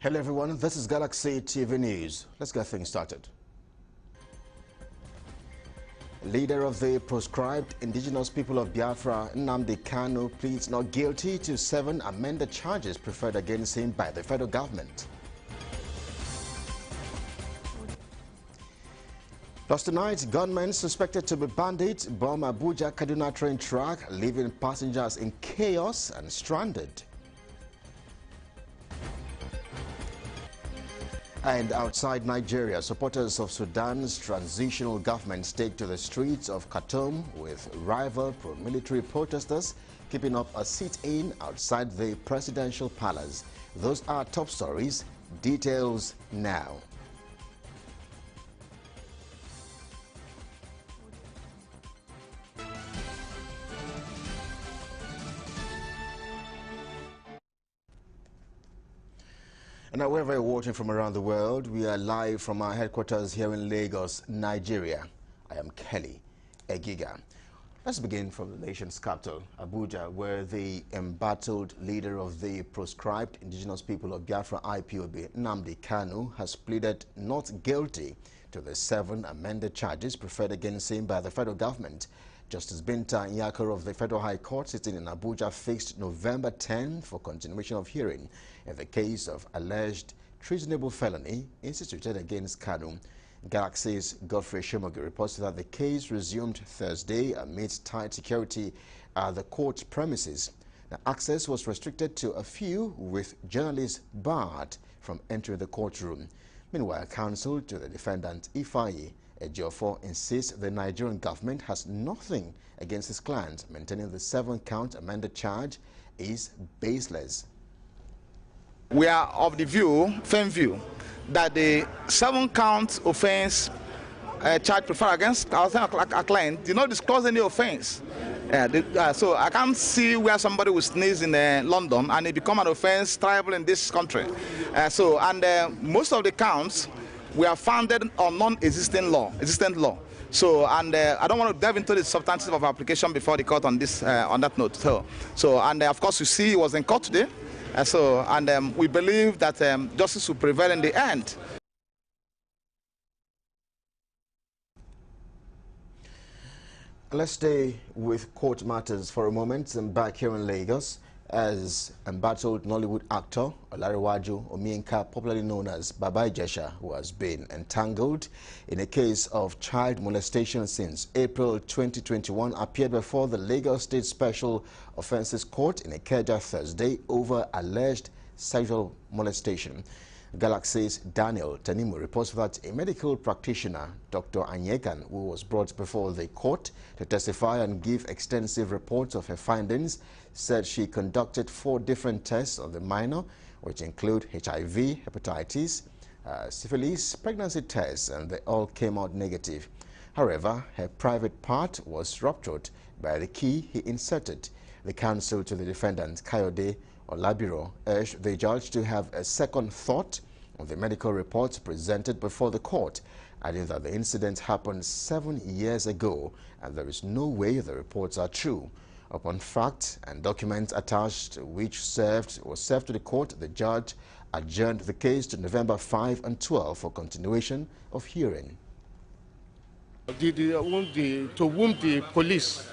Hello everyone, this is Galaxy TV News. Let's get things started. Leader of the proscribed indigenous people of Biafra, Nnamdi Kanu, pleads not guilty to 7 amended charges preferred against him by the federal government. Plus tonight, gunmen suspected to be bandits bomb Abuja-Kaduna train track, leaving passengers in chaos and stranded. And outside Nigeria, supporters of Sudan's transitional government take to the streets of Khartoum with rival pro-military protesters keeping up a sit-in outside the presidential palace. Those are top stories. Details now. And now, wherever you're watching from around the world, we are live from our headquarters here in Lagos, Nigeria. I am Kelly Egiga. Let's begin from the nation's capital, Abuja, where the embattled leader of the proscribed indigenous people of Biafra IPOB, Nnamdi Kanu, has pleaded not guilty to the 7 amended charges preferred against him by the federal government. Justice Binta Nyako of the Federal High Court sitting in Abuja fixed November 10 for continuation of hearing in the case of alleged treasonable felony instituted against Kanu. Galaxy's Godfrey Shomogi reports that the case resumed Thursday amidst tight security at the court premises. The access was restricted to a few, with journalists barred from entering the courtroom. Meanwhile, counsel to the defendant, Ifeanyi Ejiofor, insists the Nigerian government has nothing against his client, maintaining the 7-count amended charge is baseless. We are of the firm view, that the 7-count offense charge preferred against our client did not disclose any offense. So I can't see where somebody will sneeze in London and it become an offense triable in this country. Most of the counts were founded on non-existent law, So, I don't want to delve into the substantive of application before the court on this, on that note. Of course, you see, he was in court today. We believe that justice will prevail in the end. Let's stay with court matters for a moment and back here in Lagos, as embattled Nollywood actor Olarewaju Omienka, popularly known as Baba Ijesha, who has been entangled in a case of child molestation since April 2021, appeared before the Lagos State Special Offences Court in Ikeja Thursday over alleged sexual molestation. Galaxy's Daniel Tanimu reports that a medical practitioner, Dr. Anyekan, who was brought before the court to testify and give extensive reports of her findings, said she conducted 4 different tests on the minor, which include HIV, hepatitis, syphilis, pregnancy tests, and they all came out negative. However, her private part was ruptured by the key he inserted. The counsel to the defendant, Kayode Olabiro, urged the judge to have a second thought on the medical reports presented before the court, adding that the incident happened 7 years ago and there is no way the reports are true. Upon facts and documents attached which was served to the court, the judge adjourned the case to November 5 and 12 for continuation of hearing. To whom the police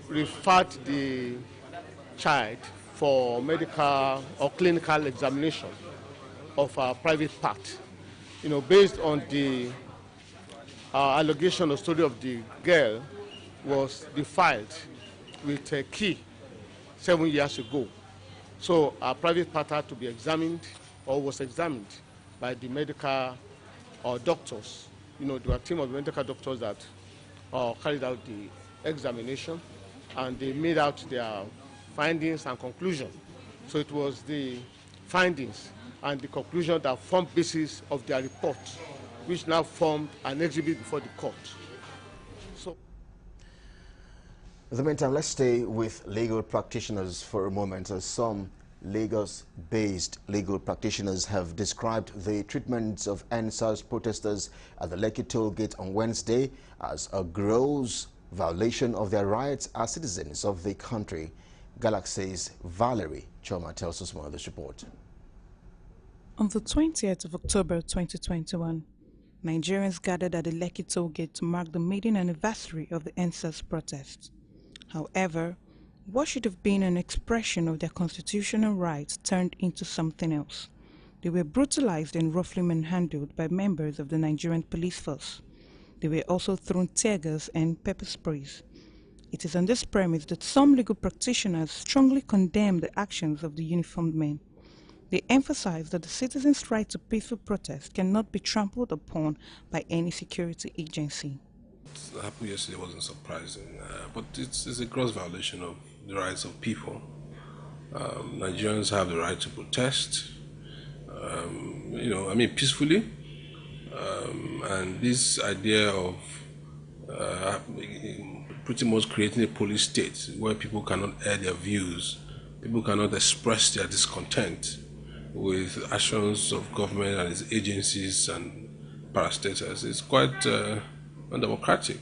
referred the child for medical or clinical examination of a private part, based on the allegation or story of the girl was defiled with a key 7 years ago. So our private part had to be examined or was examined by the medical doctors. There were a team of medical doctors that carried out the examination, and they made out their findings and conclusions. So it was the findings and the conclusion that formed basis of their report, which now formed an exhibit before the court. In the meantime, let's stay with legal practitioners for a moment, as some Lagos-based legal practitioners have described the treatment of NSAS protesters at the Lekki toll gate on Wednesday as a gross violation of their rights as citizens of the country. Galaxy's Valerie Choma tells us more of this report. On the 20th of October 2021, Nigerians gathered at the Lekki toll gate to mark the maiden anniversary of the EndSARS protests. However, what should have been an expression of their constitutional rights turned into something else. They were brutalized and roughly manhandled by members of the Nigerian police force. They were also thrown tear gas and pepper sprays. It is on this premise that some legal practitioners strongly condemn the actions of the uniformed men. They emphasize that the citizens' right to peaceful protest cannot be trampled upon by any security agency. What happened yesterday wasn't surprising, but it's a gross violation of the rights of people. Nigerians have the right to protest, peacefully. And this idea of pretty much creating a police state where people cannot air their views, people cannot express their discontent with actions of government and its agencies and parastatals is quite undemocratic.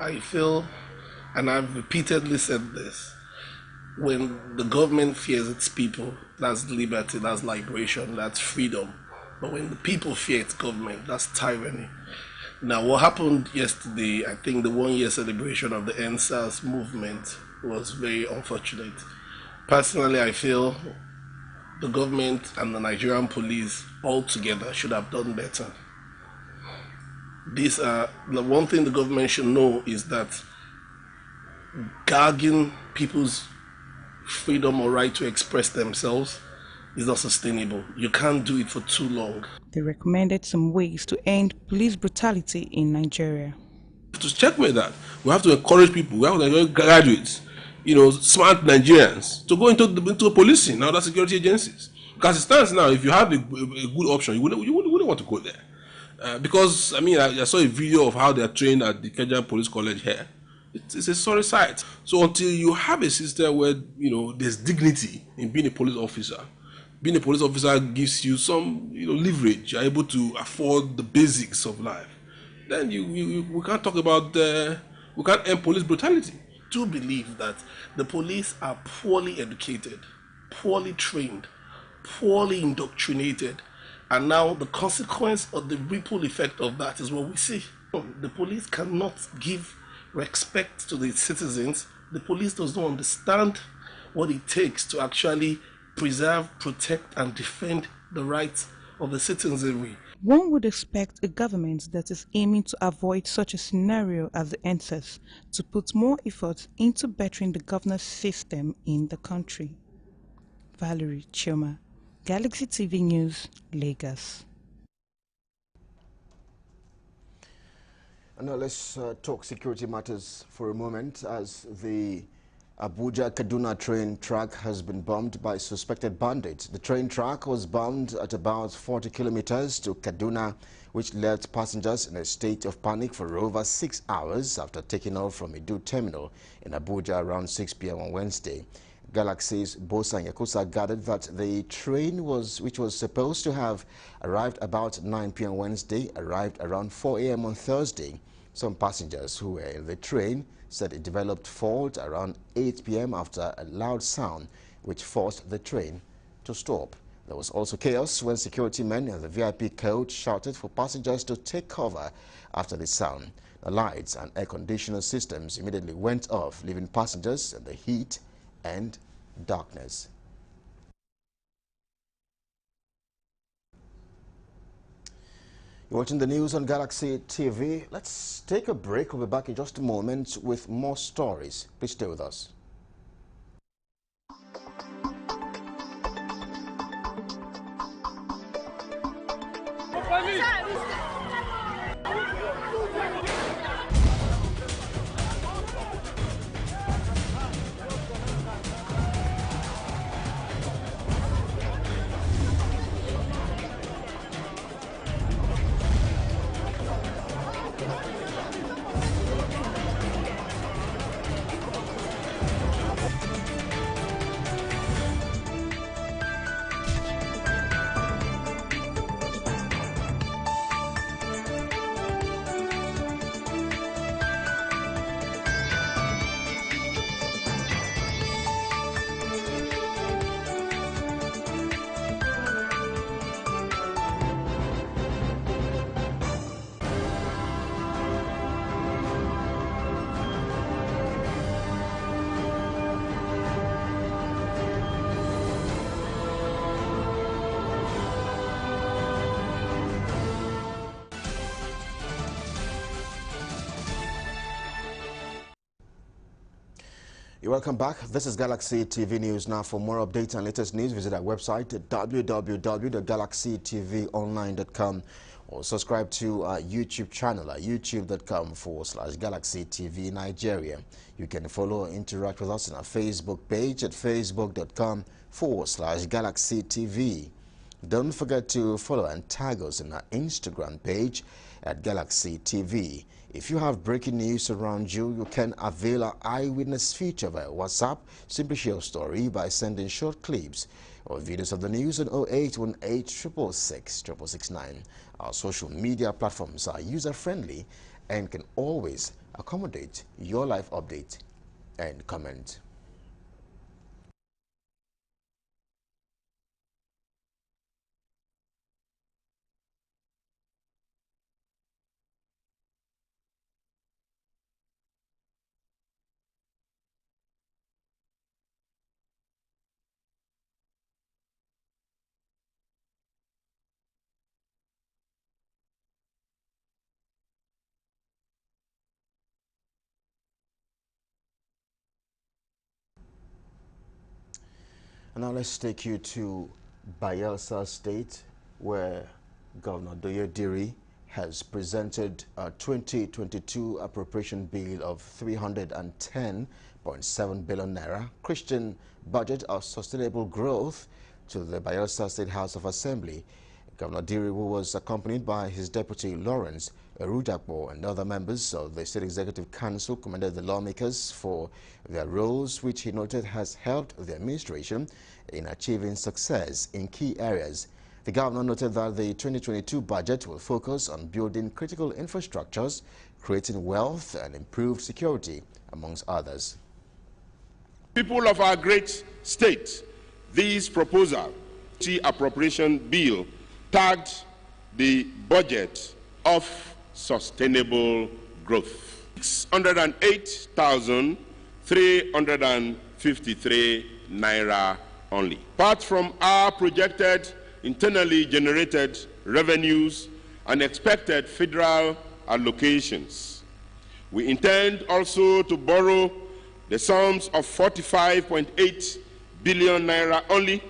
I feel, and I've repeatedly said this, when the government fears its people, that's liberty, that's liberation, that's freedom. But when the people fear its government, that's tyranny. Now, what happened yesterday, I think the 1 year celebration of the EndSARS movement was very unfortunate. Personally, I feel the government and the Nigerian police all together should have done better. The one thing the government should know is that gagging people's freedom or right to express themselves is not sustainable. You can't do it for too long. They recommended some ways to end police brutality in Nigeria. To checkmate that, we have to encourage people, we have to encourage graduates, smart Nigerians, to go into policing and other security agencies. Because it stands now, if you have a good option, you wouldn't want to go there. Because, I saw a video of how they are trained at the Kenya Police College here. It's a sorry sight. So until you have a system where, there's dignity in being a police officer, being a police officer gives you some, leverage. You're able to afford the basics of life. Then we can't talk about, we can't end police brutality. I do believe that the police are poorly educated, poorly trained, poorly indoctrinated. And now the consequence of the ripple effect of that is what we see. The police cannot give respect to the citizens. The police does not understand what it takes to actually preserve, protect, and defend the rights of the citizenry. One would expect a government that is aiming to avoid such a scenario as the EndSARS to put more effort into bettering the governance system in the country. Valerie Chioma, Galaxy TV News, Lagos. And now let's talk security matters for a moment, as the Abuja-Kaduna train track has been bombed by suspected bandits. The train track was bombed at about 40 kilometers to Kaduna, which left passengers in a state of panic for over 6 hours after taking off from Idu terminal in Abuja around 6 p.m. on Wednesday. Galaxy's Bosa Yakusa gathered that the train, which was supposed to have arrived about 9 p.m. Wednesday, arrived around 4 a.m. on Thursday. Some passengers who were in the train said it developed fault around 8 p.m. after a loud sound which forced the train to stop. There was also chaos when security men in the VIP coach shouted for passengers to take cover after the sound. The lights and air conditioner systems immediately went off, leaving passengers in the heat and darkness. You're watching the news on Galaxy TV. Let's take a break. We'll be back in just a moment with more stories. Please stay with us. You're welcome back. This is Galaxy TV News. Now, for more updates and latest news, visit our website at www.galaxytvonline.com or subscribe to our YouTube channel at youtube.com/Galaxy TV Nigeria. You can follow or interact with us on our Facebook page at facebook.com/Galaxy TV. Don't forget to follow and tag us on our Instagram page at Galaxy TV. If you have breaking news around you, you can avail our eyewitness feature via WhatsApp. Simply share your story by sending short clips or videos of the news on 0818 666 669. Our social media platforms are user-friendly and can always accommodate your live update and comment. And now let's take you to Bayelsa State, where Governor Doye Diri has presented a 2022 appropriation bill of 310.7 billion naira, Christian budget of sustainable growth, to the Bayelsa State House of Assembly. Governor Diri, who was accompanied by his deputy Lawrence Erujakpo and other members of the State Executive Council, commended the lawmakers for their roles, which he noted has helped the administration in achieving success in key areas. The governor noted that the 2022 budget will focus on building critical infrastructures, creating wealth and improved security, amongst others. People of our great state, this proposal, the appropriation bill, tagged the budget of sustainable growth. 608,353 naira only. Apart from our projected internally generated revenues and expected federal allocations, we intend also to borrow the sums of 45.8 billion naira only.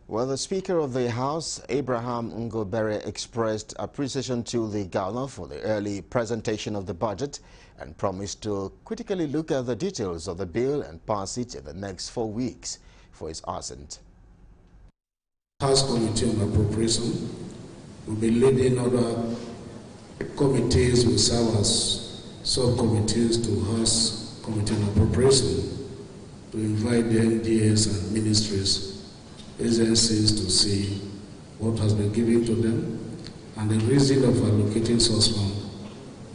Well, the Speaker of the House, Abraham Ngobere, expressed appreciation to the governor for the early presentation of the budget and promised to critically look at the details of the bill and pass it in the next 4 weeks for his assent. House Committee on Appropriation will be leading other committees will serve as subcommittees to House Committee on Appropriation to invite the MDAs and ministries, agencies to see what has been given to them and the reason of allocating source fund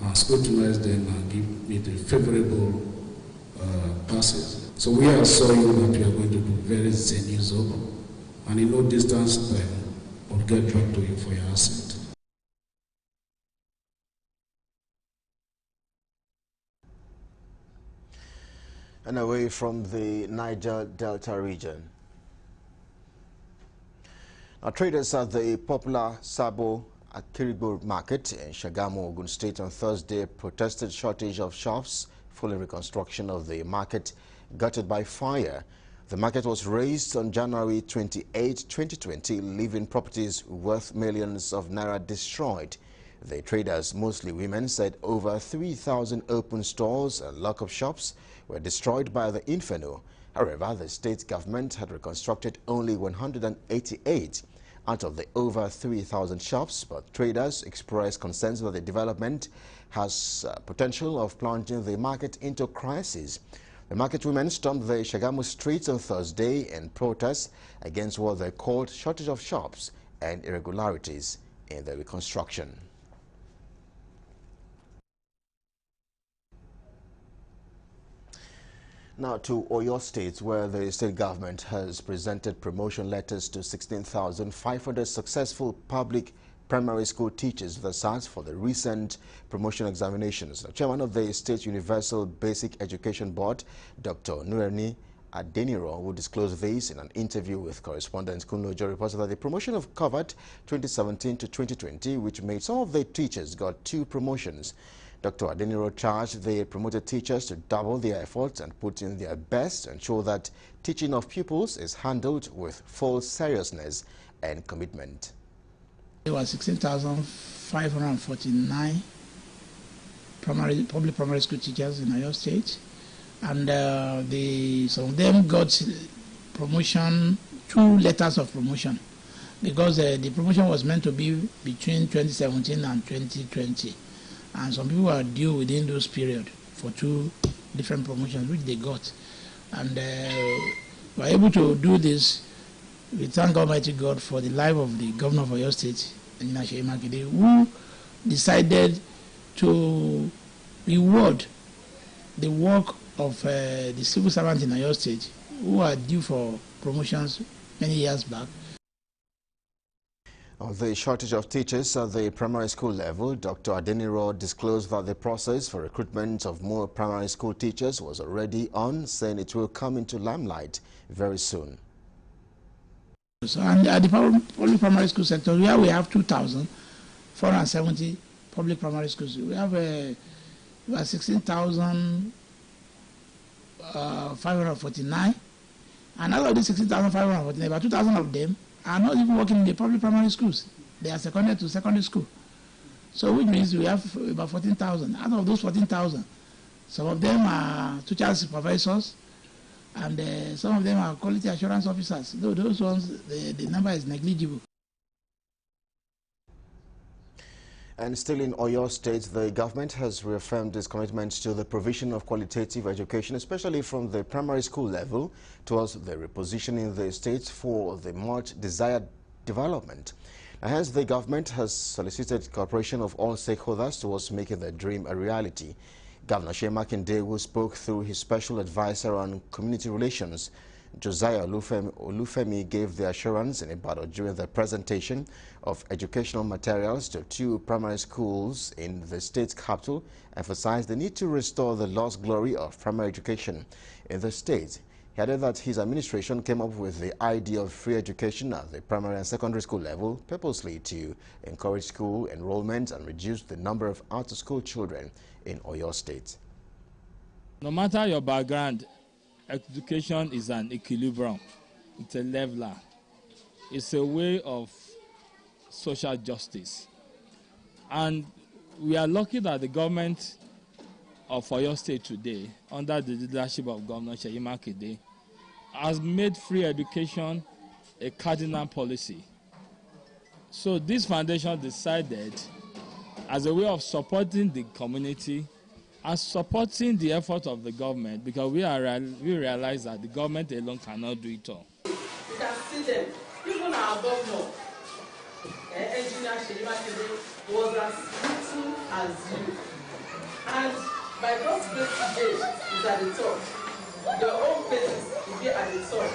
and scrutinize them and give it a favorable passage. So we are assuring you that we are going to do very zealous up and in no distance time we'll get back to you for your assent. And away from the Niger Delta region. Now, traders at the popular Sabo Akiribo market in Shagamu, Ogun State on Thursday protested shortage of shops following reconstruction of the market gutted by fire. The market was razed on January 28, 2020, leaving properties worth millions of naira destroyed. The traders, mostly women, said over 3,000 open stores and lock-up shops were destroyed by the inferno. However, the state government had reconstructed only 188 out of the over 3,000 shops, but traders expressed concerns that the development has potential of plunging the market into crisis. The market women stormed the Shagamu streets on Thursday in protest against what they called shortage of shops and irregularities in the reconstruction. Now to Oyo State, where the state government has presented promotion letters to 16,500 successful public primary school teachers with SARS for the recent promotion examinations. The chairman of the State Universal Basic Education Board, Dr. Nureni Adeniro, will disclose this in an interview with correspondent Kunlojo, reported that the promotion have covered 2017 to 2020, which made some of the teachers got 2 promotions. Dr. Adeniro charged the promoted teachers to double their efforts and put in their best to ensure that teaching of pupils is handled with full seriousness and commitment. There were 16,549 public primary school teachers in Oyo State, and some of them got promotion, 2 letters of promotion, because the promotion was meant to be between 2017 and 2020, and some people were due within those periods for 2 different promotions, which they got, and were able to do this. We thank Almighty God for the life of the governor of Oyo State, Engineer Seyi Makinde, who decided to reward the work of the civil servants in Oyo State who are due for promotions many years back. On the shortage of teachers at the primary school level, Dr. Adeniro disclosed that the process for recruitment of more primary school teachers was already on, saying it will come into limelight very soon. So, and at the public primary school sector, where we have 2,470 public primary schools, we have 16,549, and out of these 16,549, about 2,000 of them are not even working in the public primary schools. They are seconded to secondary school. So which means we have about 14,000. Out of those 14,000, some of them are teacher supervisors, and some of them are quality assurance officers. Though those ones, the number is negligible. And still in Oyo State, the government has reaffirmed its commitment to the provision of qualitative education, especially from the primary school level, towards the repositioning the state for the much desired development. And hence, the government has solicited cooperation of all stakeholders towards making the dream a reality. Governor Seyi Makinde, who spoke through his special advisor on community relations, Josiah Olufemi, gave the assurance in Ibadan during the presentation of educational materials to 2 primary schools in the state capital, emphasized the need to restore the lost glory of primary education in the state. He added that his administration came up with the idea of free education at the primary and secondary school level purposely to encourage school enrollment and reduce the number of out-of-school children in Oyo State. No matter your background, education is an equilibrium. It's a leveler. It's a way of social justice. And we are lucky that the government of Oyo State today, under the leadership of Governor Seyi Makinde, has made free education a cardinal policy. So this foundation decided, as a way of supporting the community and supporting the effort of the government, because we realize that the government alone cannot do it all. You can see them. Even our governor, Engineer Seyi Makinde, was as little as you. And by God's grace today is at the top. Your own places will be at the top.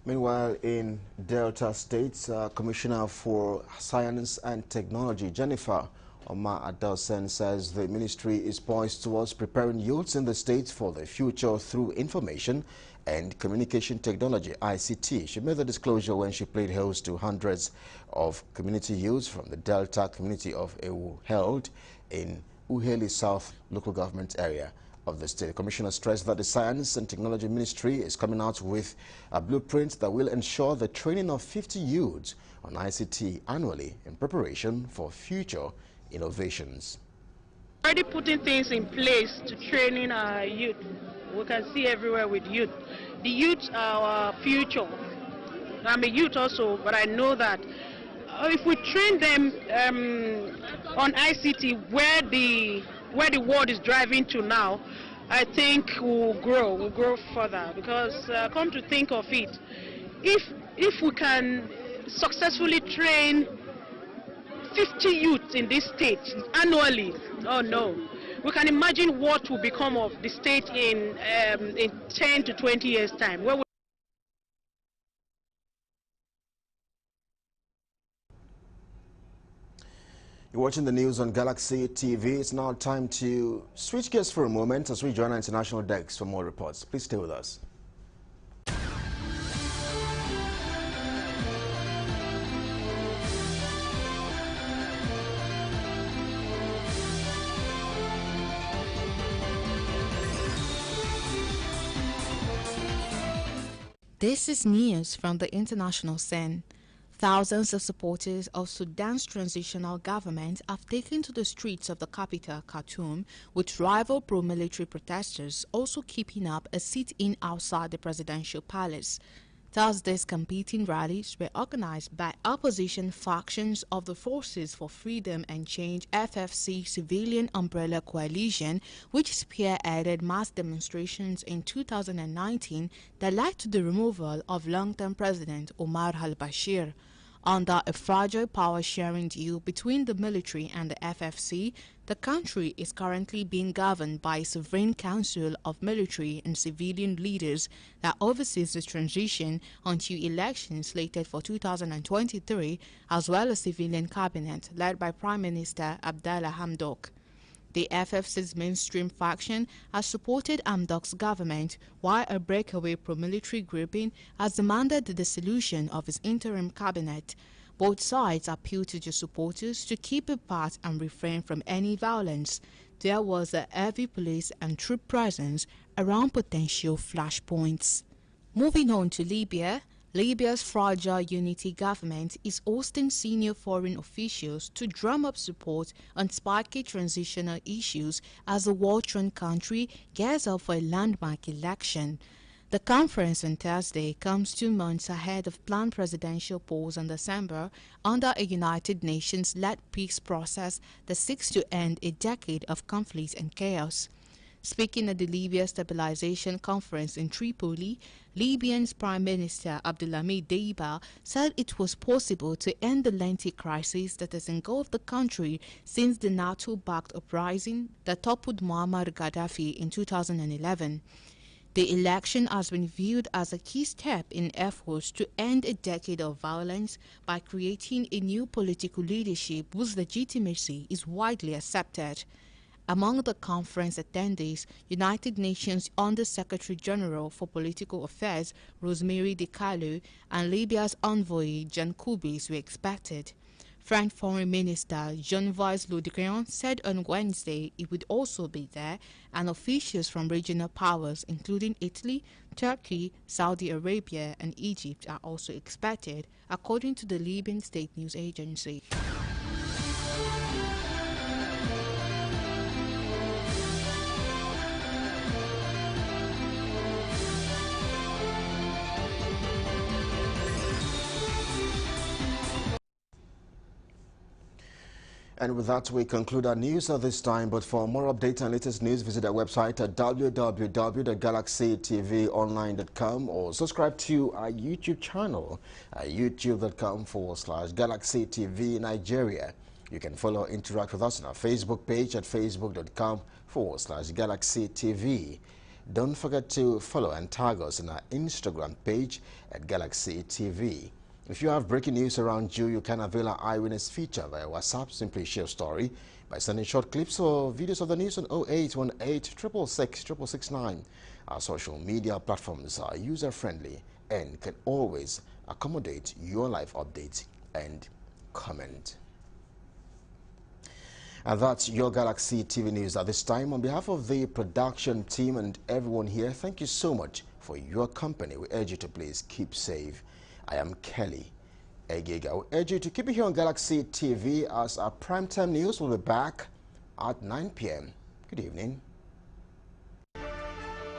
Meanwhile, in Delta State, Commissioner for Science and Technology, Jennifer Omar Adelsen, says the ministry is poised towards preparing youths in the state for the future through information and communication technology, ICT. She made the disclosure when she played host to hundreds of community youths from the Delta community of Ewu held in Uheli South local government area of the state. The commissioner stressed that the Science and Technology Ministry is coming out with a blueprint that will ensure the training of 50 youths on ICT annually in preparation for future innovations. Already putting things in place to training our youth. We can see everywhere with youth. The youth are our future. I'm a youth also, but I know that if we train them on ICT, where the world is driving to now, I think we'll grow further. Because come to think of it, if we can successfully train 50 youths in this state annually, oh no, we can imagine what will become of the state in 10 to 20 years' time. Where You're watching the news on Galaxy TV. It's now time to switch gears for a moment as we join our international desk for more reports. Please stay with us. This is news from the international scene. Thousands of supporters of Sudan's transitional government have taken to the streets of the capital, Khartoum, with rival pro-military protesters also keeping up a sit-in outside the presidential palace. Thursday's competing rallies were organized by opposition factions of the Forces for Freedom and Change FFC civilian umbrella coalition, which spearheaded mass demonstrations in 2019 that led to the removal of long-term President Omar al-Bashir. Under a fragile power-sharing deal between the military and the FFC, the country is currently being governed by a sovereign council of military and civilian leaders that oversees the transition until elections slated for 2023, as well as civilian cabinet led by Prime Minister Abdallah Hamdok. The FFC's mainstream faction has supported Hamdok's government, while a breakaway pro-military grouping has demanded the dissolution of his interim cabinet. Both sides appealed to their supporters to keep apart and refrain from any violence. There was a heavy police and troop presence around potential flashpoints. Moving on to Libya, Libya's fragile unity government is hosting senior foreign officials to drum up support on spiky transitional issues as the war-torn country gears up for a landmark election. The conference on Thursday comes 2 months ahead of planned presidential polls in December under a United Nations-led peace process that seeks to end a decade of conflict and chaos. Speaking at the Libya Stabilization Conference in Tripoli, Libyan's Prime Minister Abdulhamid Deiba said it was possible to end the lengthy crisis that has engulfed the country since the NATO-backed uprising that toppled Muammar Gaddafi in 2011. The election has been viewed as a key step in efforts to end a decade of violence by creating a new political leadership whose legitimacy is widely accepted. Among the conference attendees, United Nations Under-Secretary General for Political Affairs Rosemary DiCarlo and Libya's envoy Jan Kubis were expected. French Foreign Minister Jean-Yves Le Drian said on Wednesday he would also be there, and officials from regional powers including Italy, Turkey, Saudi Arabia and Egypt are also expected, according to the Libyan state news agency. And with that, we conclude our news at this time. But for more updates and latest news, visit our website at www.galaxytvonline.com or subscribe to our YouTube channel at youtube.com/Galaxy TV Nigeria. You can follow or interact with us on our Facebook page at facebook.com/Galaxy TV. Don't forget to follow and tag us on our Instagram page at Galaxy TV. If you have breaking news around you, you can avail our eyewitness feature via WhatsApp. Simply share a story by sending short clips or videos of the news on 0818 666 669. Our social media platforms are user-friendly and can always accommodate your live updates and comment. And that's your Galaxy TV News at this time. On behalf of the production team and everyone here, thank you so much for your company. We urge you to please keep safe. I am Kelly Egega. We urge you to keep it here on Galaxy TV as our primetime news will be back at 9 p.m. Good evening.